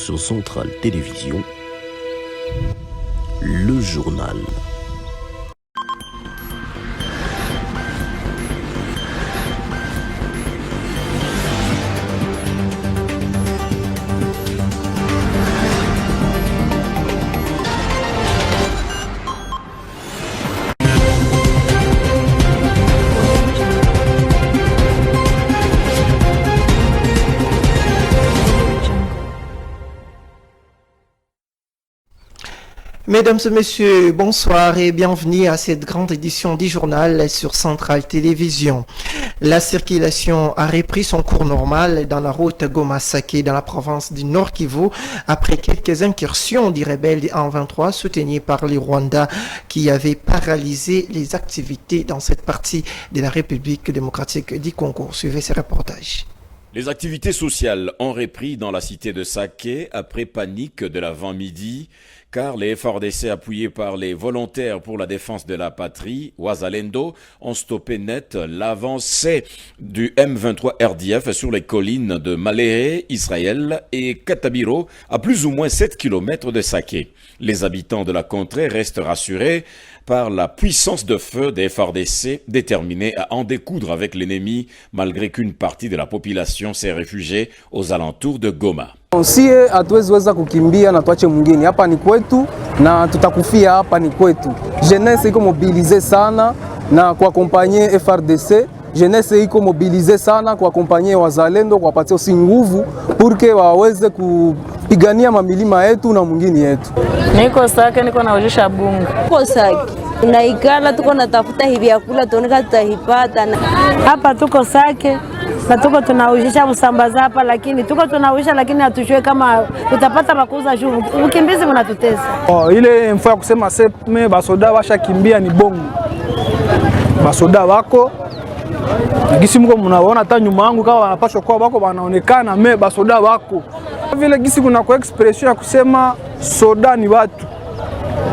sur Centrale Télévision, le journal. Mesdames et messieurs, bonsoir et bienvenue à cette grande édition du journal sur Centrale Télévision. La circulation a repris son cours normal dans la route Goma-Saké dans la province du Nord Kivu après quelques incursions des rebelles du 1-23 soutenus par les Rwandais qui avaient paralysé les activités dans cette partie de la République démocratique du Congo. Suivez ce reportage. Les activités sociales ont repris dans la cité de Saké après panique de l'avant-midi, car les FARDC appuyés par les volontaires pour la défense de la patrie, Wazalendo, ont stoppé net l'avancée du M23 RDF sur les collines de Maléré, Israël et Katabiro, à plus ou moins 7 km de Saké. Les habitants de la contrée restent rassurés par la puissance de feu des FARDC déterminés à en découdre avec l'ennemi, malgré qu'une partie de la population s'est réfugiée aux alentours de Goma. Sie hatuwezi kukimbia na tuache mwingine. Hapa ni kwetu na tutakufia hapa ni kwetu. Jeunesse iko mobilize sana na kuakompanye FRDC. Jeunesse iko mobilize sana kuakompanye wazalendo kuwapatia si nguvu purke waweze kupigania mamilima yetu na mwingine yetu. Niko Sake, niko naujisha bunga. Niko Sake. Tunaikala tuko natafuta hivi yakula tuoneka tutahipata. Hapa tuko Sake. Na tuko tunaujisha usambaza hapa lakini tuko tunaujisha lakini hatujue kama tutapata makuza juu ukimbizi mnatutesa. Ile mfua kusema sema basoda washa kimbia ni bongo. Basoda wako gisi mko mnaona hata nyuma yangu kama wanapaswa kwa wako wanaonekana basoda wako. Vile gisi kuna kwa expression ya kusema soda ni watu.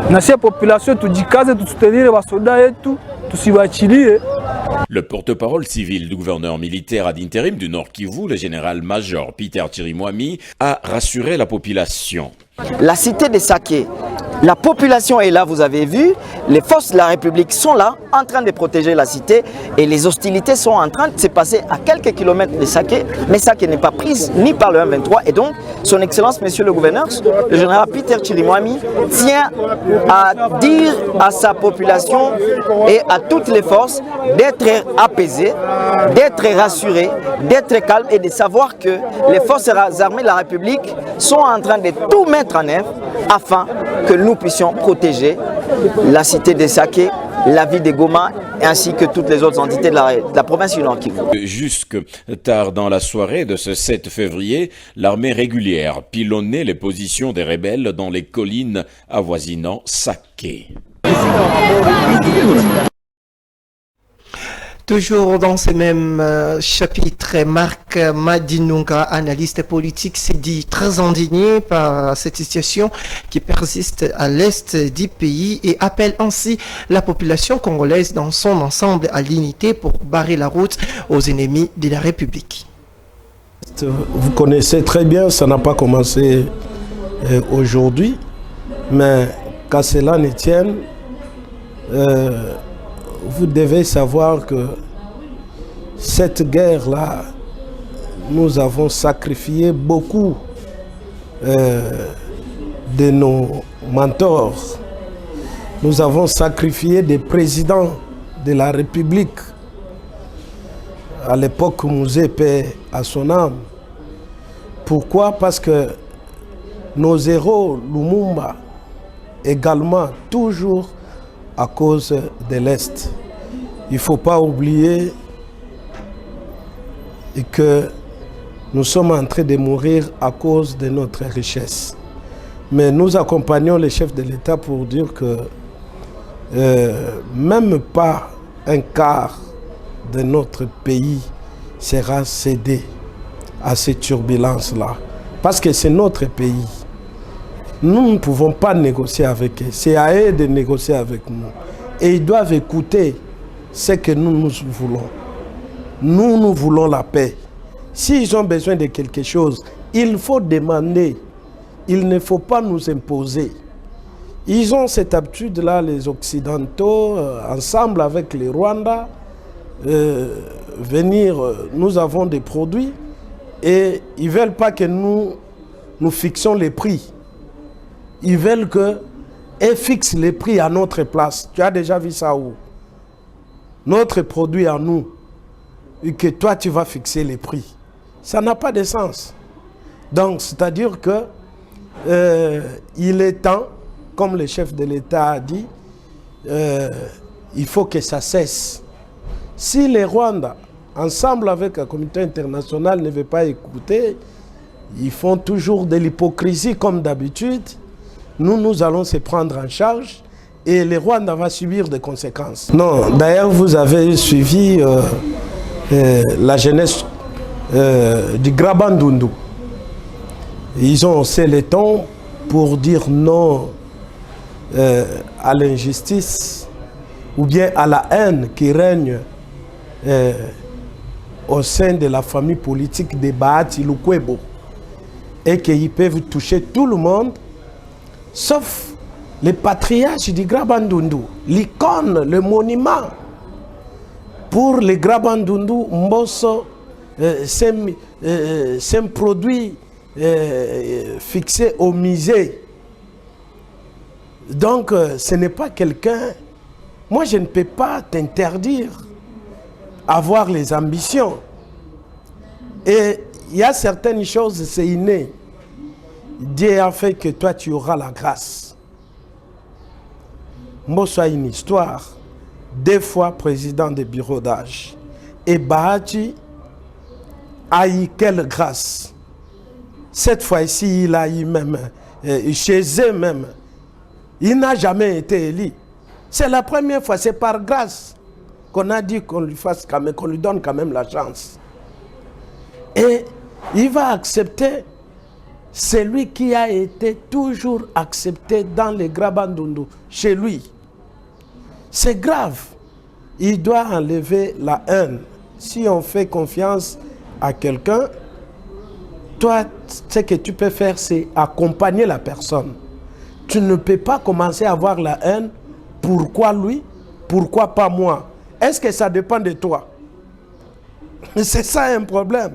Na si population tujikaze tututenire basoda yetu tusiwachilie. Le porte-parole civil du gouverneur militaire ad intérim du Nord Kivu, le général-major Peter Chirimwami, a rassuré la population. La cité de Saké, la population est là, vous avez vu, les forces de la République sont là, en train de protéger la cité et les hostilités sont en train de se passer à quelques kilomètres de Saké, mais Saké n'est pas prise ni par le M23 et donc son Excellence, Monsieur le Gouverneur, le général Peter Chirimwami, tient à dire à sa population et à toutes les forces d'être apaisées, d'être rassurées, d'être calmes et de savoir que les forces armées de la République sont en train de tout mettre en œuvre afin que nous puissions protéger la cité de Saké, la ville de Goma ainsi que toutes les autres entités de la province du Nord Kivu. Jusque tard dans la soirée de ce 7 février, l'armée régulière pilonnait les positions des rebelles dans les collines avoisinant Saké. Toujours dans ce même chapitre, Marc Madinunga, analyste politique, s'est dit très indigné par cette situation qui persiste à l'est du pays et appelle ainsi la population congolaise dans son ensemble à l'unité pour barrer la route aux ennemis de la République. Vous connaissez très bien, ça n'a pas commencé aujourd'hui, mais qu'à cela ne tienne, vous devez savoir que cette guerre-là, nous avons sacrifié beaucoup de nos mentors. Nous avons sacrifié des présidents de la République. À l'époque, Mouzé paix à son âme. Pourquoi? Parce que nos héros, Lumumba, également, toujours à cause de l'Est. Il ne faut pas oublier que nous sommes en train de mourir à cause de notre richesse. Mais nous accompagnons les chefs de l'État pour dire que même pas un quart de notre pays sera cédé à ces turbulences-là. Parce que c'est notre pays. Nous ne pouvons pas négocier avec eux. C'est à eux de négocier avec nous. Et ils doivent écouter ce que nous voulons. Nous voulons la paix. S'ils ont besoin de quelque chose, il faut demander il ne faut pas nous imposer. Ils ont cette habitude-là, les Occidentaux, ensemble avec les Rwandais, venir, nous avons des produits et ils ne veulent pas que nous fixions les prix. Ils veulent qu'ils fixent les prix à notre place. Tu as déjà vu ça où? Notre produit à nous, et que toi tu vas fixer les prix. Ça n'a pas de sens. Donc, c'est-à-dire que il est temps, comme le chef de l'État a dit, il faut que ça cesse. Si les Rwandais, ensemble avec la communauté internationale, ne veulent pas écouter, ils font toujours de l'hypocrisie comme d'habitude. Nous allons se prendre en charge et les Rwandais vont subir des conséquences. Non, d'ailleurs, vous avez suivi la jeunesse du Grabandundu. Ils ont haussé les tons pour dire non à l'injustice ou bien à la haine qui règne au sein de la famille politique des Bahati Lukwebo et qu'ils peuvent toucher tout le monde sauf les patriarches du Grabandundu, l'icône, le monument. Pour les Grabandundu, Mbosso, c'est un produit fixé au musée. Donc, ce n'est pas quelqu'un... Moi, je ne peux pas t'interdire avoir les ambitions. Et il y a certaines choses, c'est inné. Dieu a fait que toi, tu auras la grâce. Mbosso a une histoire. 2 fois président de bureau d'âge. Et Bahati a eu quelle grâce. Cette fois-ci, il a eu même, chez eux même, il n'a jamais été élu. C'est la première fois, c'est par grâce qu'on a dit qu'on lui fasse quand même, qu'on lui donne quand même la chance. Et il va accepter celui qui a été toujours accepté dans les Grabandundu, chez lui. C'est grave. Il doit enlever la haine. Si on fait confiance à quelqu'un, toi, ce que tu peux faire, c'est accompagner la personne. Tu ne peux pas commencer à avoir la haine. Pourquoi lui? Pourquoi pas moi? Est-ce que ça dépend de toi? C'est ça un problème.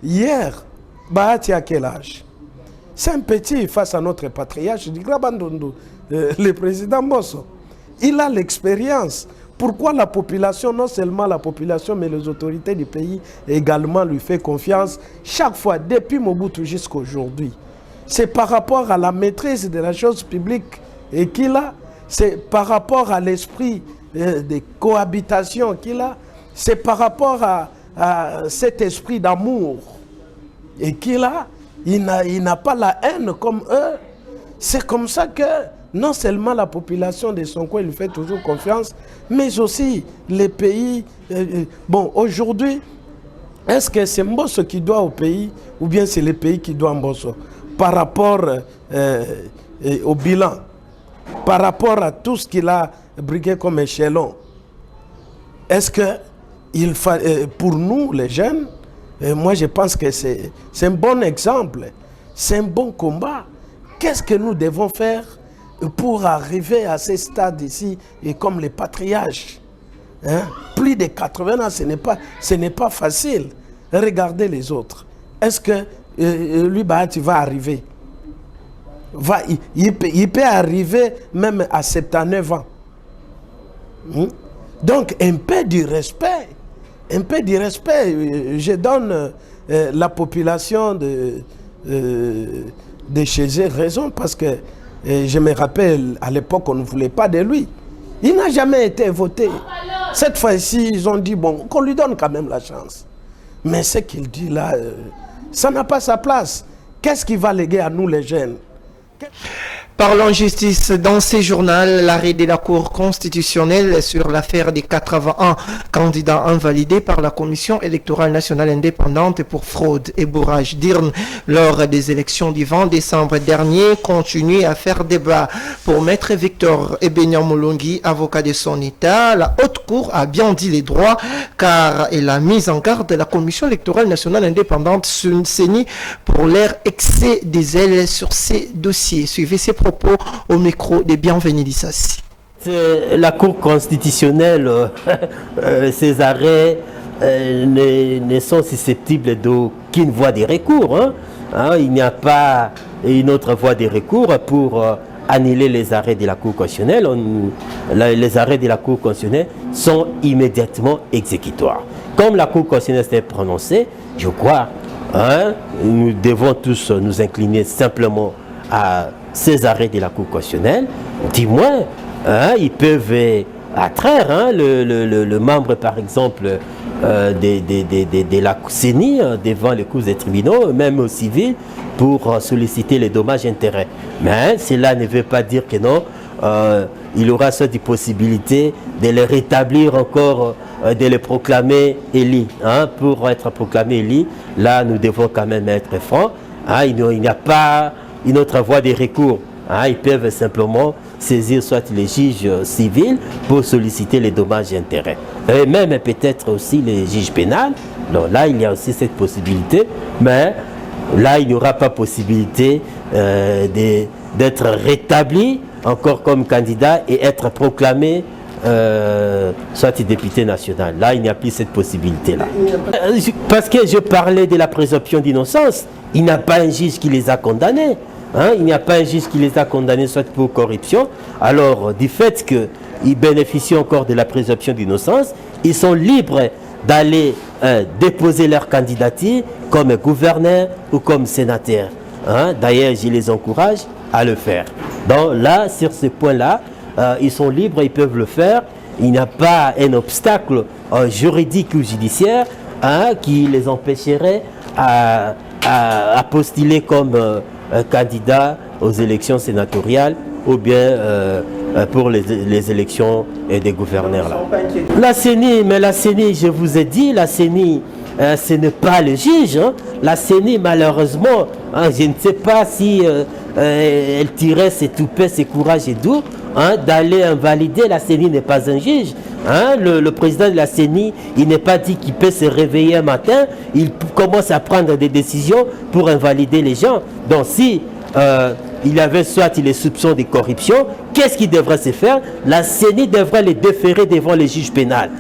Hier, Bahati a quel âge? C'est un petit face à notre patriarche du Grabandundu, le président Mbosso. Il a l'expérience. Pourquoi la population, non seulement la population, mais les autorités du pays également lui fait confiance chaque fois, depuis Mobutu jusqu'à aujourd'hui? C'est par rapport à la maîtrise de la chose publique et qu'il a, c'est par rapport à l'esprit de cohabitation qu'il a, c'est par rapport à cet esprit d'amour et qu'il a, il n'a pas la haine comme eux. C'est comme ça que non seulement la population de son coin lui fait toujours confiance, mais aussi les pays. Bon, aujourd'hui, est-ce que c'est Mbosso qui doit au pays ou bien c'est le pays qui doit à Mbosso? Par rapport au bilan, par rapport à tout ce qu'il a brigué comme échelon, est-ce que pour nous, les jeunes, moi je pense que c'est un bon exemple, c'est un bon combat. Qu'est-ce que nous devons faire pour arriver à ce stade ici, et comme les patriarches, hein? Plus de 80 ans, ce n'est pas facile. Regardez les autres. Est-ce que lui, Bahati va arriver? Il peut arriver même à 79 ans. Donc, un peu du respect. Un peu du respect. Je donne la population de chez eux raison parce que je me rappelle, à l'époque, on ne voulait pas de lui. Il n'a jamais été voté. Cette fois-ci, ils ont dit, bon, qu'on lui donne quand même la chance. Mais ce qu'il dit là, ça n'a pas sa place. Qu'est-ce qu'il va léguer à nous, les jeunes? Parlons justice dans ce journal. L'arrêt de la Cour constitutionnelle sur l'affaire des 81 candidats invalidés par la Commission électorale nationale indépendante pour fraude et bourrage d'urnes lors des élections du 20 décembre dernier continue à faire débat. Pour Maître Victor Ebenya Molongi, avocat de son État, la Haute Cour a bien dit les droits car elle a mis en garde la Commission électorale nationale indépendante CENI pour leur excès des ailes sur ces dossiers. Suivez ces propos au micro de Bienvenue Dissassi. La Cour constitutionnelle, ces arrêts ne sont susceptibles d'aucune voie de recours. Il n'y a pas une autre voie de recours pour annuler les arrêts de la Cour constitutionnelle. Les arrêts de la Cour constitutionnelle sont immédiatement exécutoires. Comme la Cour constitutionnelle s'est prononcée, je crois, nous devons tous nous incliner simplement à ces arrêts de la Cour constitutionnelle. Du moins, ils peuvent attraire le membre, par exemple, de la CENI devant les cours des tribunaux, même au civil, pour solliciter les dommages et intérêts. Mais cela ne veut pas dire que non, il y aura cette possibilité de les rétablir encore, de les proclamer élus. Pour être proclamé élu, là, nous devons quand même être francs. Il n'y a pas une autre voie de recours. Ils peuvent simplement saisir soit les juges civils pour solliciter les dommages et intérêts. Et même peut-être aussi les juges pénals. Donc là, il y a aussi cette possibilité. Mais là, il n'y aura pas possibilité d'être rétabli encore comme candidat et être proclamé soit député national. Là, il n'y a plus cette possibilité-là. Parce que je parlais de la présomption d'innocence. Il n'y a pas un juge qui les a condamnés. Il n'y a pas un juge qui les a condamnés soit pour corruption. Alors, du fait qu'ils bénéficient encore de la présomption d'innocence, ils sont libres d'aller déposer leur candidature comme gouverneur ou comme sénateur. D'ailleurs, je les encourage à le faire. Donc là, sur ce point-là, ils sont libres, ils peuvent le faire. Il n'y a pas un obstacle juridique ou judiciaire qui les empêcherait à postuler comme candidat aux élections sénatoriales ou bien pour les élections des gouverneurs. Là. La CENI, mais la CENI, je vous ai dit, la CENI, ce n'est pas le juge. La CENI, malheureusement, je ne sais pas si elle tirait ses toupets, ses courages et doux d'aller invalider. La CENI n'est pas un juge. Le président de la CENI, il n'est pas dit qu'il peut se réveiller un matin, il commence à prendre des décisions pour invalider les gens. Donc si il y avait soit les soupçons de corruption, qu'est-ce qui devrait se faire? La CENI devrait les déférer devant les juges pénals.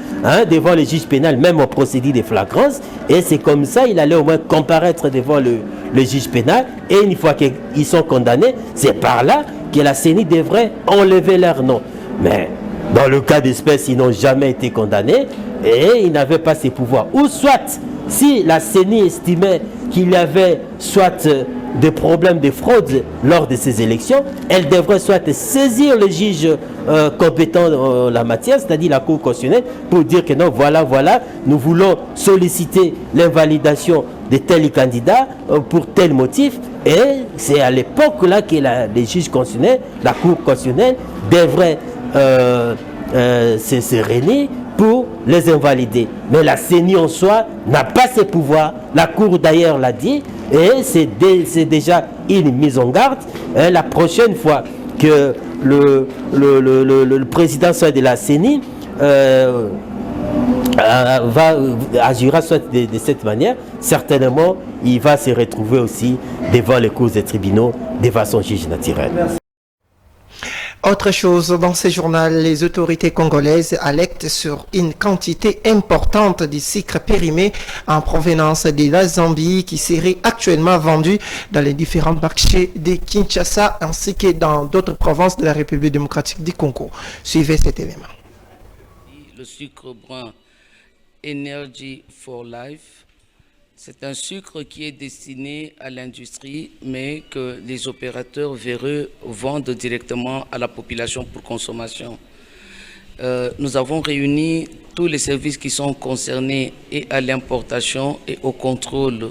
Devant les juges pénals, même au procédé de flagrance. Et c'est comme ça, il allait au moins comparaître devant le juge pénal. Et une fois qu'ils sont condamnés, c'est par là que la CENI devrait enlever leur nom. Mais dans le cas d'espèce, ils n'ont jamais été condamnés et ils n'avaient pas ces pouvoirs. Ou soit, si la CENI estimait qu'il y avait soit des problèmes de fraude lors de ces élections, elle devrait soit saisir le juge compétent en la matière, c'est-à-dire la Cour constitutionnelle, pour dire que non, voilà, nous voulons solliciter l'invalidation de tel candidat pour tel motif. Et c'est à l'époque là que les juges constitutionnels, la Cour constitutionnelle, devrait se réunir pour les invalider. Mais la CENI en soi n'a pas ces pouvoirs. La Cour d'ailleurs l'a dit et c'est déjà une mise en garde. La prochaine fois que le président soit de la CENI agira soit de cette manière, certainement il va se retrouver aussi devant les cours des tribunaux devant son juge naturel. Autre chose, dans ce journal, les autorités congolaises alertent sur une quantité importante de sucre périmé en provenance de la Zambie qui serait actuellement vendu dans les différents marchés de Kinshasa ainsi que dans d'autres provinces de la République démocratique du Congo. Suivez cet élément. Le sucre brun Energy for Life, c'est un sucre qui est destiné à l'industrie, mais que les opérateurs véreux vendent directement à la population pour consommation. Nous avons réuni tous les services qui sont concernés et à l'importation et au contrôle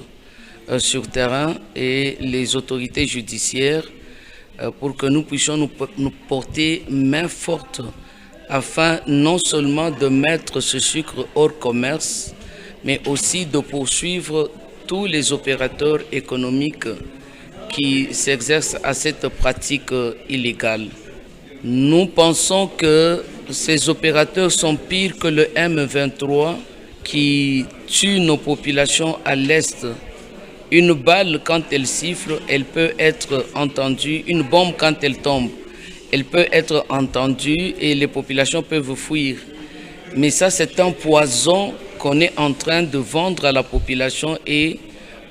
sur terrain et les autorités judiciaires pour que nous puissions nous porter main forte afin non seulement de mettre ce sucre hors commerce, mais aussi de poursuivre tous les opérateurs économiques qui s'exercent à cette pratique illégale. Nous pensons que ces opérateurs sont pires que le M23 qui tue nos populations à l'Est. Une balle, quand elle siffle, elle peut être entendue. Une bombe, quand elle tombe, elle peut être entendue et les populations peuvent fuir. Mais ça, c'est un poison qu'on est en train de vendre à la population et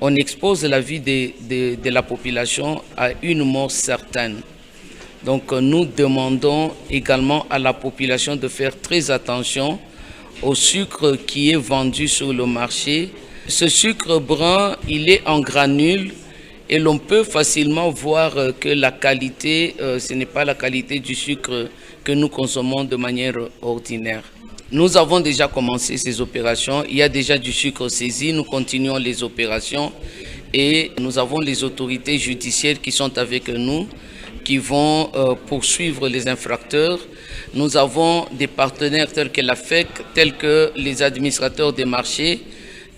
on expose la vie de la population à une mort certaine. Donc nous demandons également à la population de faire très attention au sucre qui est vendu sur le marché. Ce sucre brun, il est en granules et l'on peut facilement voir que la qualité, ce n'est pas la qualité du sucre que nous consommons de manière ordinaire. Nous avons déjà commencé ces opérations, il y a déjà du sucre saisi, nous continuons les opérations et nous avons les autorités judiciaires qui sont avec nous, qui vont poursuivre les infracteurs. Nous avons des partenaires tels que la FEC, tels que les administrateurs des marchés,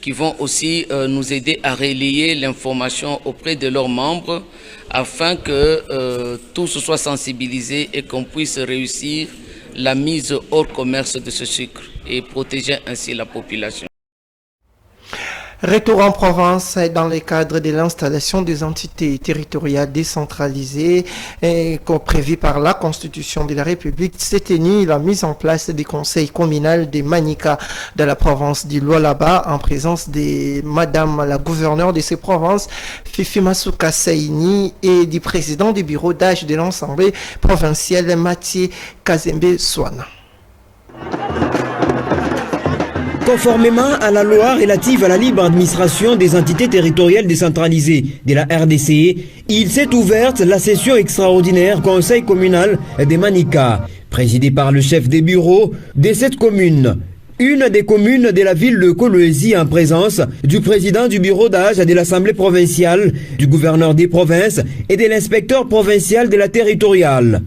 qui vont aussi nous aider à relayer l'information auprès de leurs membres afin que tous soient sensibilisés et qu'on puisse réussir la mise hors commerce de ce sucre et protéger ainsi la population. Retour en province dans le cadre de l'installation des entités territoriales décentralisées prévues par la Constitution de la République. S'est tenue la mise en place des conseils communaux de Manika de la province du Lualaba en présence de Madame la gouverneure de ces provinces, Fifi Masuka Saini, et du président du bureau d'âge de l'Assemblée provinciale, Mathieu Kazembe Swana. Conformément à la loi relative à la libre administration des entités territoriales décentralisées de la RDC, il s'est ouverte la session extraordinaire Conseil communal de Manika, présidée par le chef des bureaux de cette commune. Une des communes de la ville de Kolwezi en présence du président du bureau d'âge de l'Assemblée provinciale, du gouverneur des provinces et de l'inspecteur provincial de la territoriale.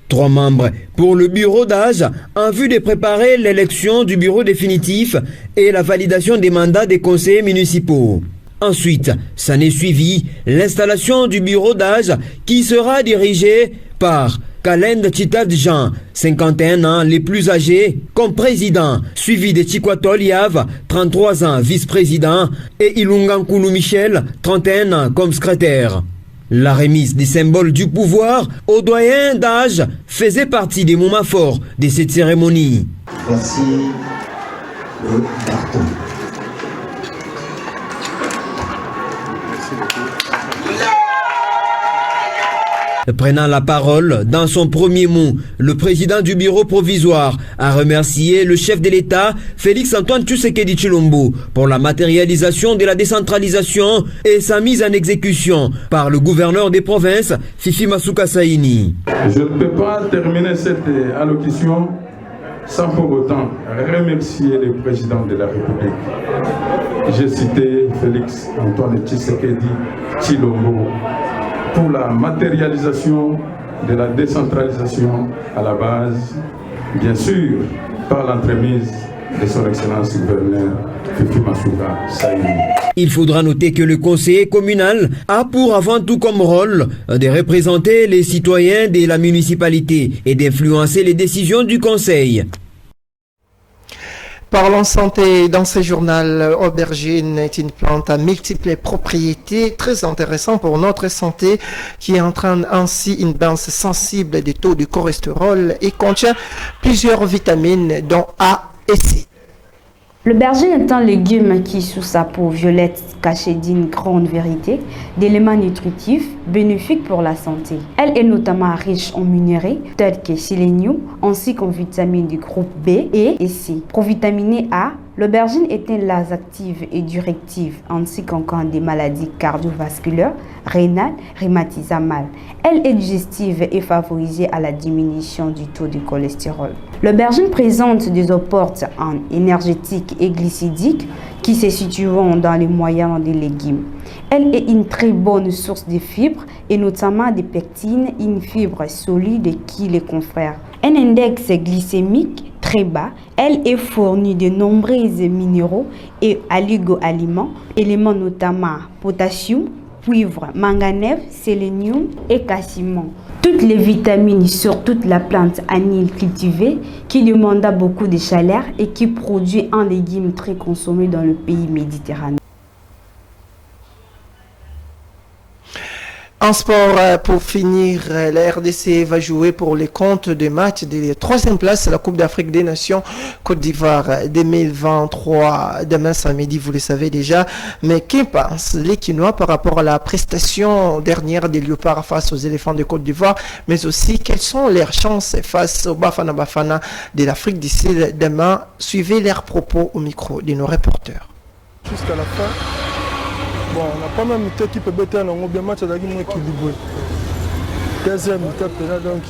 3 membres pour le bureau d'âge en vue de préparer l'élection du bureau définitif et la validation des mandats des conseillers municipaux. Ensuite, s'en est suivi l'installation du bureau d'âge qui sera dirigé par Kalend Chitad Jean, 51 ans, les plus âgés, comme président, suivi de Chikwatol Yav, 33 ans, vice-président, et Ilungankulu Michel, 31 ans, comme secrétaire. La remise des symboles du pouvoir aux doyens d'âge faisait partie des moments forts de cette cérémonie. Voici le carton. Prenant la parole, dans son premier mot, le président du bureau provisoire a remercié le chef de l'État, Félix-Antoine Tshisekedi Tshilombo, pour la matérialisation de la décentralisation et sa mise en exécution par le gouverneur des provinces, Fifi Masuka Saini. Je ne peux pas terminer cette allocution sans pour autant remercier le président de la République. J'ai cité Félix-Antoine Tshisekedi Tshilombo pour la matérialisation de la décentralisation à la base, bien sûr, par l'entremise de son Excellence gouverneur Fifi Masuka Saini. Il faudra noter que le conseiller communal a pour avant tout comme rôle de représenter les citoyens de la municipalité et d'influencer les décisions du conseil. Parlons santé dans ce journal. Aubergine est une plante à multiples propriétés très intéressante pour notre santé qui entraîne ainsi une baisse sensible des taux de cholestérol et contient plusieurs vitamines dont A et C. L'aubergine est un légume qui, sous sa peau violette cachée d'une grande vérité, d'éléments nutritifs bénéfiques pour la santé. Elle est notamment riche en minéraux tels que sélénium ainsi qu'en vitamines du groupe B, E et C. Provitaminé A L'aubergine est un laxatif et diurétique ainsi qu'en cas des maladies cardiovasculaires, rénales, rhumatismales. Elle est digestive et favorise à la diminution du taux de cholestérol. L'aubergine présente des apports en énergétiques et glycidiques qui se situent dans les moyens des légumes. Elle est une très bonne source de fibres et notamment des pectines, une fibre solide qui les confère. Un index glycémique très bas, elle est fournie de nombreux minéraux et oligo-aliments, éléments notamment potassium, cuivre, manganèse, sélénium et calcium. Toutes les vitamines sur toute la plante anile cultivée qui demanda beaucoup de chaleur et qui produit un légume très consommé dans le pays méditerranéen. En sport, pour finir, la RDC va jouer pour les comptes des matchs de 3e place à la Coupe d'Afrique des Nations Côte d'Ivoire 2023. Demain samedi, vous le savez déjà. Mais que pensent les Quinois par rapport à la prestation dernière des Léopards face aux éléphants de Côte d'Ivoire, mais aussi quelles sont leurs chances face aux Bafana Bafana de l'Afrique du Sud demain? Suivez leurs propos au micro de nos reporters. Jusqu'à la fin. Bon, on n'a pas même été qui peut bêter, on a bien match avec moins équilibré. Deuxième mi-temps, donc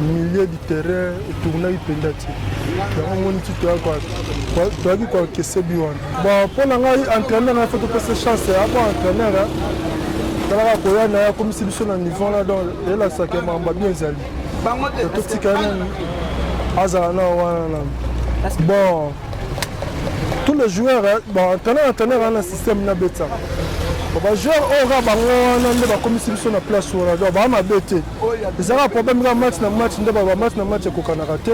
milieu du terrain et tourner pendati. On a dit quoi que c'est bien. Bon, pour l'entraîneur, on a fait passer chance. Avant entraîneur, on a comme si sur le niveau là, donc il a ça qui m'a bien zali. Tout ce qui est azana. Bon, tous les joueurs, bon, entraîneur a un système na bêta. Les joueurs ont comme si sur la place où on a bêté. Ils ont un problème de match, match et qu'on a raté.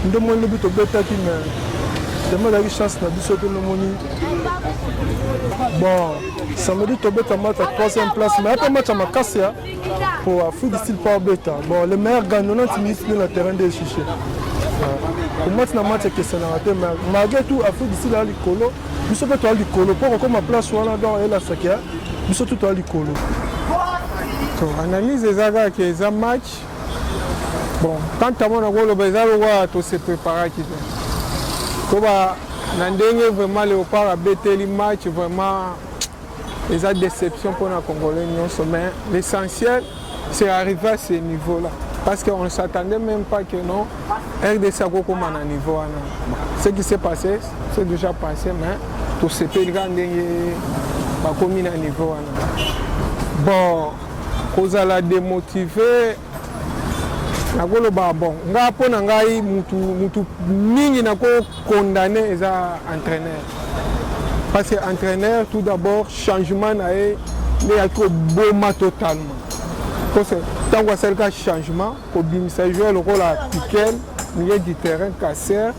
Nous avons le but de bêta qui me donne la chance de sauter le moni. Bon, samedi, tu as match à 3e place, mais après match à ma casse pour Afrique du Sud par bêta. Bon, le meilleur gagnant, c'est le terrain des chichés. Pour moi, c'est un match qui est raté, mais malgré tout, Afrique du Sud a l'écolo. Nous sommes tous à l'écolo. Pour qu'on ma place soit là dans la Sakia, nous sommes tous à l'écolo. Analyse des agas qui est un match. Bon, tant que mon rôle, on se prépare. Comme Nandenge vraiment Léopard a bêté le match, vraiment les a déception pour les Congolais. Mais l'essentiel, c'est arriver à ce niveau-là. Parce qu'on ne s'attendait même pas que non, RDC a comme un niveau. Ce qui s'est passé, c'est déjà passé, mais tout ce pays a comme un niveau. Bon, cause à la démotiver, bon, on a condamné les entraîneurs. Parce que l'entraîneur, tout d'abord, changement, il y a un beau totalement. Parce que tant que c'est le changement, pour bien jouer le rôle à Piquel, milieu du terrain, Kasser,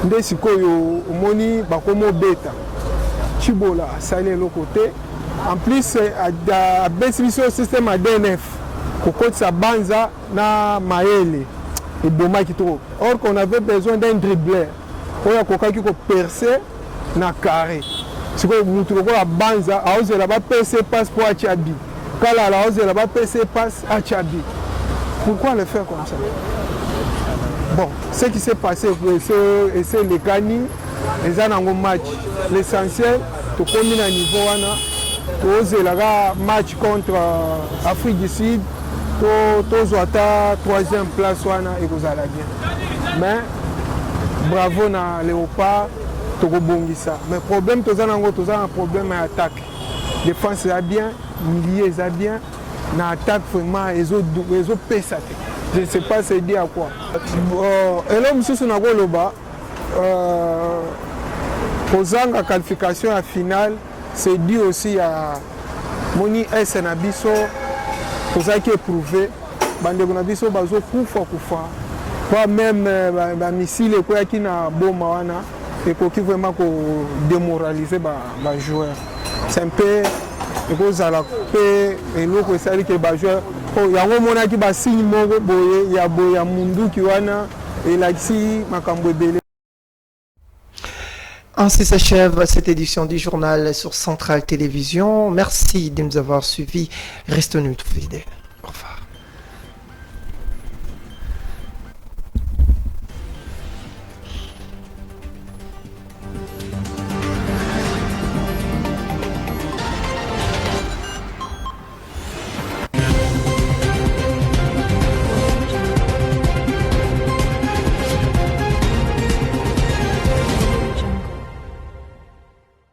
des sikoyo moni bakomo beta. Chibola, ça est le côté. En plus, à bénéficier au système à DNF, pour que ça banza na maele et boma qui trop. Or qu'on avait besoin d'un dribbleur. Pour y a qui percer na carré. C'est que vous trouvez la banza, à ose là-bas percer passe pour Achabi. Quand la hausse là-bas, PC passe à Tchabi. Pourquoi le faire comme ça? Bon, ce qui s'est passé, c'est les gagnants, les gens ont match. L'essentiel, tu combines à niveau, tu oses le match contre l'Afrique du Sud, tu oses la 3e place et vous allez bien. Mais bravo na Léopard, tu rebondis ça. Mais le problème, tu as un problème à l'attaque. Défense est bien, milieu est bien, dans l'attaque vraiment, ils ont payé. Je ne sais pas c'est dit à quoi. Et là, monsieur Sonago Loba, posant la qualification à finale, c'est dit aussi à Moni S. Nabiso, pour ça qui est prouvé, Bandego Nabiso, Bazo Koufa. Pas même les missiles qui na bomba et qui vraiment démoraliser les joueurs. C'est un peu cause à la paix et l'autre c'est que les joueurs il y a un moment qui va signer il y a mundu qui wana et là ici makambo belé. Ainsi s'achève cette édition du journal sur Centrale Télévision. Merci de nous avoir suivis. Restez-nous fidèles.